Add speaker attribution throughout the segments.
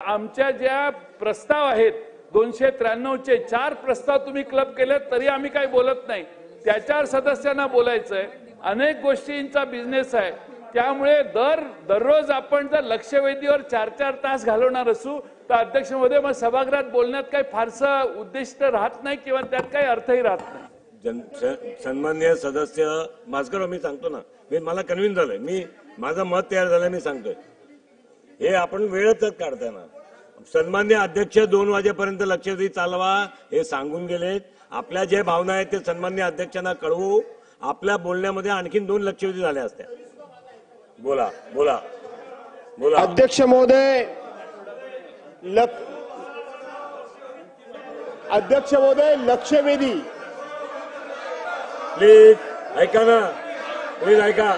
Speaker 1: आमच्या ज्या प्रस्ताव आहेत 293 चे 4 प्रस्ताव तुम्ही क्लब केले तरी आम्ही काही बोलत नाही। त्याच्यावर सदस्यांना बोलायचंय। अनेक गोष्टींचा बिझनेस आहे, त्यामुळे दररोज आपण जर लक्षवेधीवर 4-4 तास घालवणार असू तर अध्यक्ष महोदय मग सभागृहात बोलण्यात काही फारसं उद्दिष्ट राहत नाही किंवा त्यात काही अर्थही राहत नाही।
Speaker 2: सन्माननीय सदस्य भास्कर, मी सांगतो ना, मला कन्व्हिन्स झालंय, मी माझं मत तयार झालं, मी सांगतोय हे आपण वेळच काढताना सन्माननीय अध्यक्ष 2 वाजेपर्यंत लक्षवेधी चालवा हे सांगून गेलेत। आपल्या जे भावना आहेत ते सन्माननीय अध्यक्षांना कळवू। आपल्या बोलण्यामध्ये आणखीन 2 लक्षवेधी झाल्या असत्या। बोला बोला बोला।
Speaker 3: अध्यक्ष महोदय, अध्यक्ष महोदय, लक्षवेधी
Speaker 2: प्लीज ऐका ना, प्लीज ऐका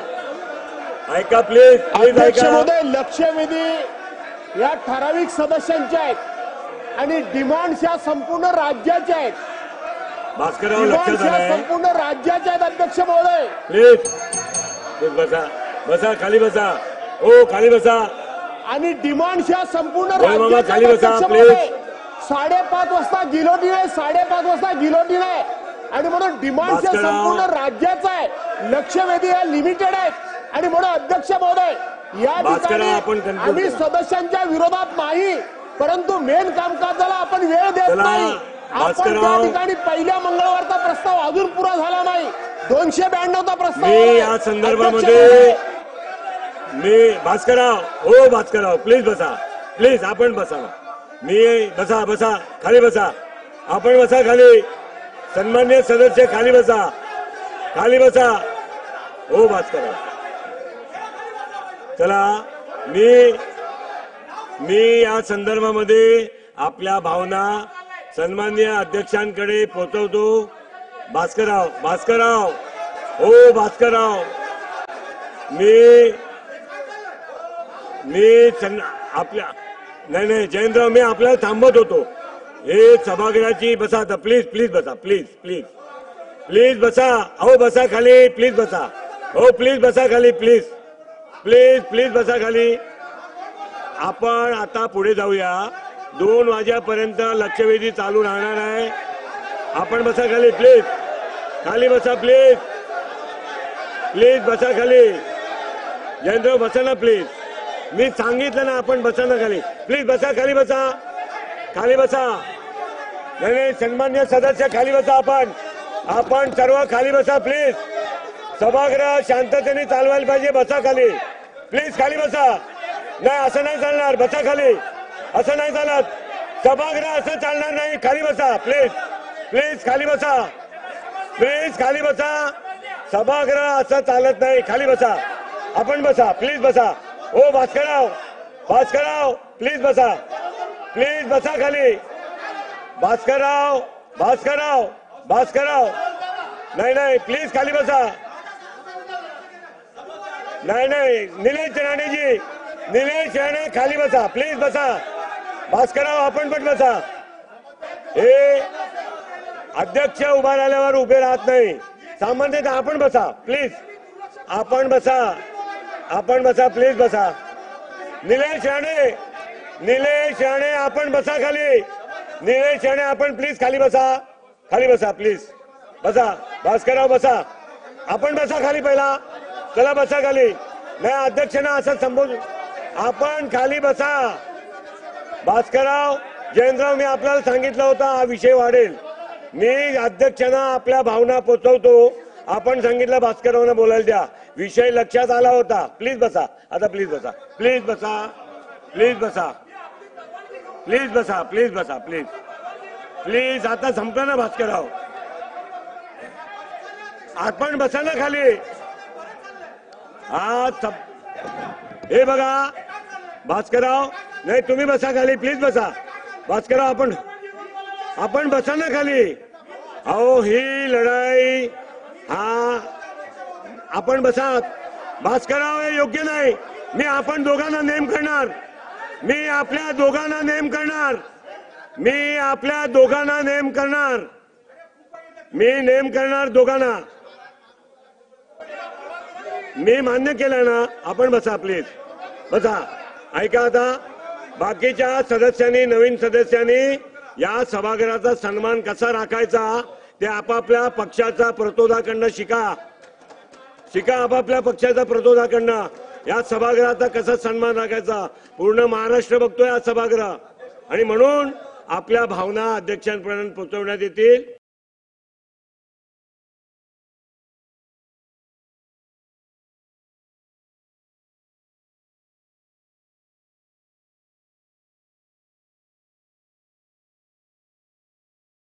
Speaker 2: ऐका प्लीज
Speaker 3: अध्यक्ष महोदय, लक्षवेधी या ठराविक सदस्यांच्या आहेत आणि डिमांड्स या संपूर्ण राज्याच्या आहेत।
Speaker 2: भास्करराव लक्षात आलंय,
Speaker 3: संपूर्ण राज्याच्या आहेत अध्यक्ष महोदय।
Speaker 2: प्लीज बसा बसा, खाली बसा, ओ खाली बसा।
Speaker 3: आणि डिमांड्स या संपूर्ण
Speaker 2: राज्याच्या खाली बसा प्लीज।
Speaker 3: 5:30 वाजता गिलोटिन आहे, 5:30 वाजता गिलोटिन आहे आणि म्हणून डिमांड्स या संपूर्ण राज्याचा आहे, लक्षवेधी या लिमिटेड आहेत आणि म्हणून अध्यक्ष महोदय या ठिकाणी आम्ही सदस्यांच्या विरोधात नाही, परंतु मेन कामकाजाला आपण वेळ देत नाही। आपण त्या ठिकाणी पहिल्या मंगळवारचा प्रस्ताव अजून पुरा झाला नाही, 292चा प्रस्ताव
Speaker 2: या संदर्भामध्ये मी भास्करराव, हो भास्करराव प्लीज बसा, प्लीज आपण बसा ना, मी बसा बसा, खाली बसा, आपण बसा खाली, सन्माननीय सदस्य खाली बसा, खाली बसा, हो भास्करराव। चला, मी या संदर्भामध्ये आपल्या भावना सन्माननीय अध्यक्षांकडे पोहोचवतो। भास्करराव भास्करराव, हो भास्करराव, मी आपल्या नाही जयेंद्रराव, मी आपल्याला थांबवत होतो। हे सभागृहाची बसा आता, प्लीज प्लीज बसा, प्लीज प्लीज प्लीज बसा, हो बसा खाली, प्लीज बसा, हो प्लीज बसा खाली, प्लीज प्लीज प्लीज बसा खाली। आपण आता पुढे जाऊया, 2 वाजेपर्यंत लक्षवेधी चालू राहणार आहे। आपण बसा खाली, प्लीज खाली बसा, प्लीज प्लीज बसा खाली, जयेंद्र बसा ना प्लीज, मी सांगितलं ना, आपण बसा ना खाली, प्लीज बसा खाली, बसा खाली बसा। नाही सन्माननीय सदस्य खाली बसा, आपण सर्व खाली बसा प्लीज। सभागृह शांततेने चालवायला पाहिजे, बसा खाली प्लीज, खाली बसा। नाही असं नाही चालणार, बसा खाली, असं नाही चालत, सभागृह असं चालणार नाही, खाली बसा प्लीज प्लीज, खाली बसा प्लीज, खाली बसा, सभागृह असं चालत नाही, खाली बसा, आपण बसा प्लीज बसा। ओ भास्करराव भास्करराव प्लीज बसा, प्लीज बसा खाली, भास्करराव भास्करराव भास्करराव, नाही प्लीज खाली बसा, नाही निलेश राणेजी, निलेश राणे खाली बसा, प्लीज बसा, भास्करराव आपण पण बसा। हे अध्यक्ष उभा राहिल्यावर उभे राहत नाही, सामान्यतः आपण बसा प्लीज, आपण बसा, आपण बसा प्लीज बसा। निलेश राणे आपण बसा खाली, निलेश राणे आपण प्लीज खाली बसा प्लीज बसा। भास्करराव बसा, आपण बसा खाली पहिला, चला बसा खाली, नाही अध्यक्षांना असं संबोध, आपण खाली बसा। भास्करराव जयेंद्रराव, मी आपल्याला सांगितलं होतं हा विषय वाढेल, मी अध्यक्षांना आपल्या भावना पोचवतो। आपण सांगितलं भास्कररावना बोलायला द्या, विषय लक्षात आला होता, प्लीज बसा आता, प्लीज बसा, प्लीज बसा, प्लीज बसा, प्लीज बसा, प्लीज बसा, प्लीज प्लीज, आता संपलं ना भास्करराव, आपण बसा ना खाली। हे बघा भास्करराव, नाही तुम्ही बसा खाली, प्लीज बसा, भास्करराव आपण बसा ना खाली। अहो ही लढाई, हा आपण बसा, भास्करराव हे योग्य नाही, मी आपण दोघांना नेम करणार, मी आपल्या दोघांना नेम करणार, मी आपल्या दोघांना नेम करणार, मी नेम करणार दोघांना, मी मान्य केलं ना, आपण बसा प्लीज बसा। ऐका आता बाकीच्या सदस्यांनी, नवीन सदस्यांनी या सभागृहाचा सन्मान कसा राखायचा ते आपापल्या पक्षाचा प्रतोदाकडनं शिका आपापल्या पक्षाचा प्रतोदाकडनं या सभागृहाचा कसा सन्मान राखायचा पूर्ण महाराष्ट्र बघतोय हा सभागृह आणि म्हणून आपल्या भावना अध्यक्षांपर्यंत पोहोचवण्यात येतील.